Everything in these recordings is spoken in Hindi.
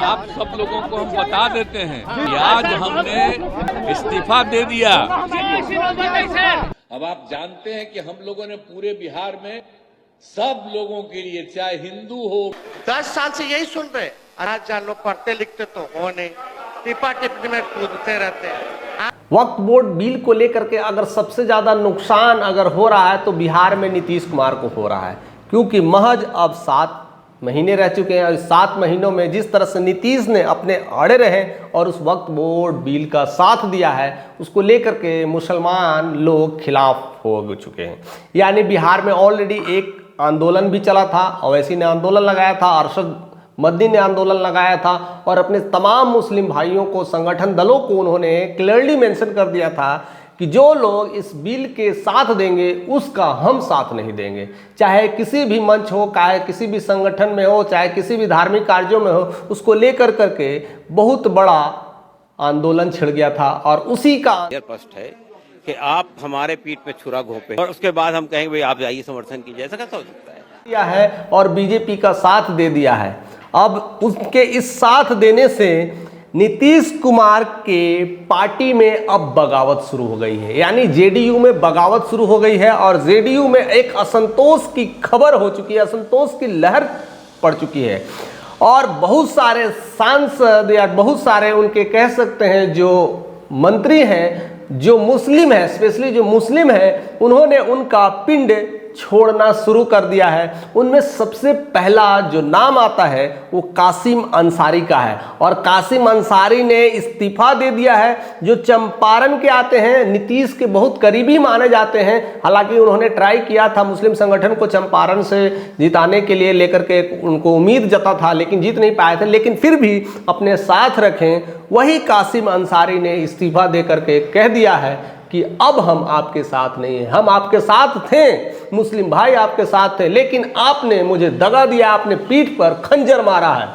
आप सब लोगों को हम बता देते हैं कि आज हमने इस्तीफा दे दिया। अब आप जानते हैं कि हम लोगों ने पूरे बिहार में सब लोगों के लिए, चाहे हिंदू हो, 10 साल से यही सुन रहे। आज जहाँ लोग पढ़ते लिखते तो हो नहीं, टिप्पा टिप्पणी में कूदते रहते हैं। वक्फ बोर्ड बिल को लेकर के अगर सबसे ज्यादा नुकसान अगर हो रहा है तो बिहार में नीतीश कुमार को हो रहा है, क्योंकि महज अब 7 महीने रह चुके हैं और इस 7 महीनों में जिस तरह से नीतीश ने अपने अड़े रहे और उस वक्फ बोर्ड बिल का साथ दिया है, उसको लेकर के मुसलमान लोग खिलाफ हो चुके हैं। यानी बिहार में ऑलरेडी एक आंदोलन भी चला था, ओवैसी ने आंदोलन लगाया था, अरशद मदनी ने आंदोलन लगाया था और अपने तमाम मुस्लिम भाइयों को, संगठन दलों को उन्होंने क्लियरली मेंशन कर दिया था कि जो लोग इस बिल के साथ देंगे उसका हम साथ नहीं देंगे। चाहे किसी भी मंच हो, चाहे किसी भी संगठन में हो, चाहे किसी भी धार्मिक कार्यों में हो, उसको लेकर करके बहुत बड़ा आंदोलन छिड़ गया था। और उसी का स्पष्ट है कि आप हमारे पीठ पे छुरा घोंपे और उसके बाद हम कहेंगे भाई आप जाइए समर्थन कीजिए, ऐसा कैसा हो सकता है? दिया है और बीजेपी का साथ दे दिया है। अब उसके इस साथ देने से नीतीश कुमार के पार्टी में अब बगावत शुरू हो गई है, यानी जेडीयू में बगावत शुरू हो गई है और जेडीयू में एक असंतोष की खबर हो चुकी है, असंतोष की लहर पड़ चुकी है। और बहुत सारे सांसद या बहुत सारे उनके कह सकते हैं जो मंत्री हैं, जो मुस्लिम है, स्पेशली जो मुस्लिम है, उन्होंने उनका पिंड छोड़ना शुरू कर दिया है। उनमें सबसे पहला जो नाम आता है वो कासिम अंसारी का है और कासिम अंसारी ने इस्तीफा दे दिया है, जो चंपारण के आते हैं, नीतीश के बहुत करीबी माने जाते हैं। हालांकि उन्होंने ट्राई किया था मुस्लिम संगठन को चंपारण से जिताने के लिए लेकर के, उनको उम्मीद जता था लेकिन जीत नहीं पाए थे, लेकिन फिर भी अपने साथ रखें। वही कासिम अंसारी ने इस्तीफा दे करके कह दिया है कि अब हम आपके साथ नहीं हैं। हम आपके साथ थे, मुस्लिम भाई आपके साथ थे, लेकिन आपने मुझे दगा दिया, आपने पीठ पर खंजर मारा है।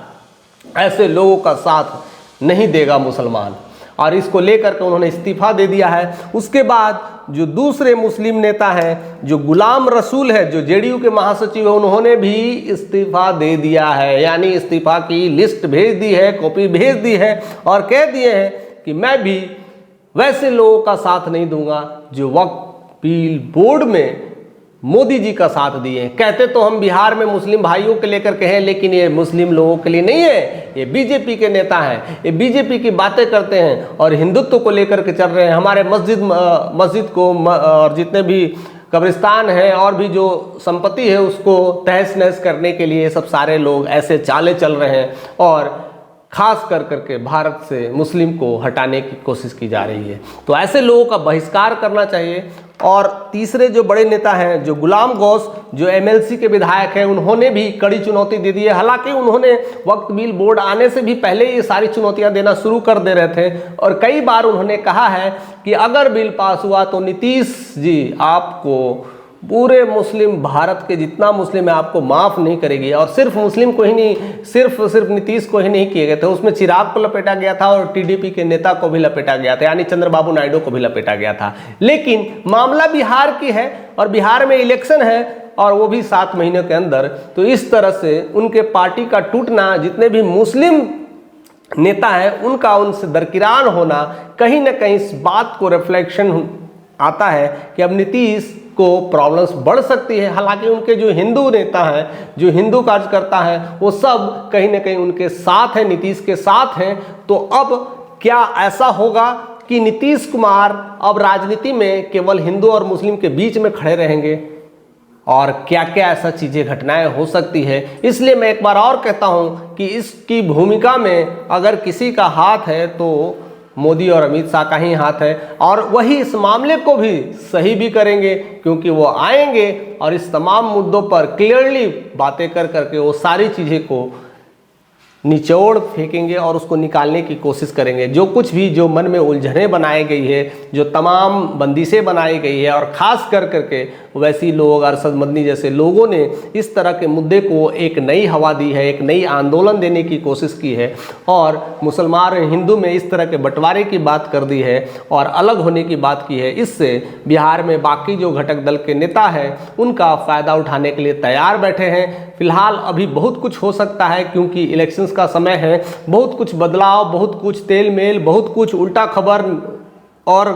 ऐसे लोगों का साथ नहीं देगा मुसलमान। और इसको लेकर के उन्होंने इस्तीफा दे दिया है। उसके बाद जो दूसरे मुस्लिम नेता हैं, जो गुलाम रसूल है, जो जेडीयू के महासचिव है, उन्होंने भी इस्तीफा दे दिया है, यानी इस्तीफा की लिस्ट भेज दी है, कॉपी भेज दी है और कह दिए हैं कि मैं भी वैसे लोगों का साथ नहीं दूंगा जो वक्फ बिल बोर्ड में मोदी जी का साथ दिए। कहते तो हम बिहार में मुस्लिम भाइयों के लेकर के हैं, लेकिन ये मुस्लिम लोगों के लिए नहीं है, ये बीजेपी के नेता हैं, ये बीजेपी की बातें करते हैं और हिंदुत्व को लेकर के चल रहे हैं। हमारे मस्जिद को और जितने भी कब्रिस्तान है और भी जो संपत्ति है उसको तहस नहस करने के लिए सब सारे लोग ऐसे चाले चल रहे हैं और खास कर करके भारत से मुस्लिम को हटाने की कोशिश की जा रही है। तो ऐसे लोगों का बहिष्कार करना चाहिए। और तीसरे जो बड़े नेता हैं, जो गुलाम गौस, जो एमएलसी के विधायक हैं, उन्होंने भी कड़ी चुनौती दे दी है। हालांकि उन्होंने वक्फ बिल बोर्ड आने से भी पहले ये सारी चुनौतियां देना शुरू कर दे रहे थे और कई बार उन्होंने कहा है कि अगर बिल पास हुआ तो नीतीश जी आपको पूरे मुस्लिम भारत के जितना मुस्लिम है आपको माफ़ नहीं करेगी। और सिर्फ मुस्लिम को ही नहीं, सिर्फ नीतीश को ही नहीं किए गए थे, उसमें चिराग को लपेटा गया था और टीडीपी के नेता को भी लपेटा गया था, यानी चंद्रबाबू नायडू को भी लपेटा गया था। लेकिन मामला बिहार की है और बिहार में इलेक्शन है और वो भी 7 महीने के अंदर। तो इस तरह से उनके पार्टी का टूटना, जितने भी मुस्लिम नेता हैं उनका उनसे दरकिरार होना, कहीं ना कहीं इस बात को रिफ्लेक्शन आता है कि अब नीतीश को प्रॉब्लम्स बढ़ सकती है। हालांकि उनके जो हिंदू नेता हैं, जो हिंदू कार्यकर्ता हैं, वो सब कहीं ना कहीं उनके साथ हैं, नीतीश के साथ हैं। तो अब क्या ऐसा होगा कि नीतीश कुमार अब राजनीति में केवल हिंदू और मुस्लिम के बीच में खड़े रहेंगे और क्या क्या ऐसा चीज़ें घटनाएं हो सकती है? इसलिए मैं एक बार और कहता हूं कि इसकी भूमिका में अगर किसी का हाथ है तो मोदी और अमित शाह का ही हाथ है और वही इस मामले को भी सही भी करेंगे, क्योंकि वो आएंगे और इस तमाम मुद्दों पर क्लियरली बातें कर करके वो सारी चीज़ें को निचोड़ फेंकेंगे और उसको निकालने की कोशिश करेंगे। जो कुछ भी जो मन में उलझनें बनाई गई है, जो तमाम बंदिशें बनाई गई है और ख़ास कर करके वैसी लोग, अरशद मदनी जैसे लोगों ने इस तरह के मुद्दे को एक नई हवा दी है, एक नई आंदोलन देने की कोशिश की है और मुसलमान और हिंदू में इस तरह के बंटवारे की बात कर दी है और अलग होने की बात की है। इससे बिहार में बाकी जो घटक दल के नेता हैं उनका फ़ायदा उठाने के लिए तैयार बैठे हैं। फिलहाल अभी बहुत कुछ हो सकता है क्योंकि इलेक्शंस का समय है, बहुत कुछ बदलाव, बहुत कुछ तेल मेल, बहुत कुछ उल्टा खबर और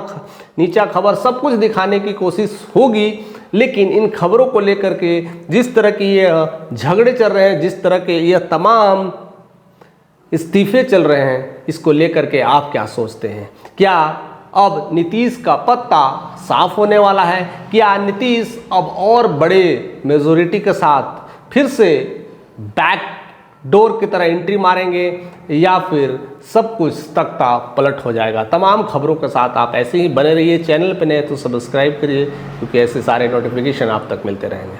नीचा खबर सब कुछ दिखाने की कोशिश होगी। लेकिन इन खबरों को लेकर के जिस तरह की ये झगड़े चल रहे हैं, जिस तरह के ये तमाम इस्तीफे चल रहे हैं, इसको लेकर के आप क्या सोचते हैं? क्या अब नीतीश का पत्ता साफ होने वाला है? क्या नीतीश अब और बड़े मेजोरिटी के साथ फिर से बैक डोर की तरह एंट्री मारेंगे या फिर सब कुछ तख्ता पलट हो जाएगा? तमाम खबरों के साथ आप ऐसे ही बने रहिए। चैनल पे नए तो सब्सक्राइब करिए क्योंकि ऐसे सारे नोटिफिकेशन आप तक मिलते रहेंगे।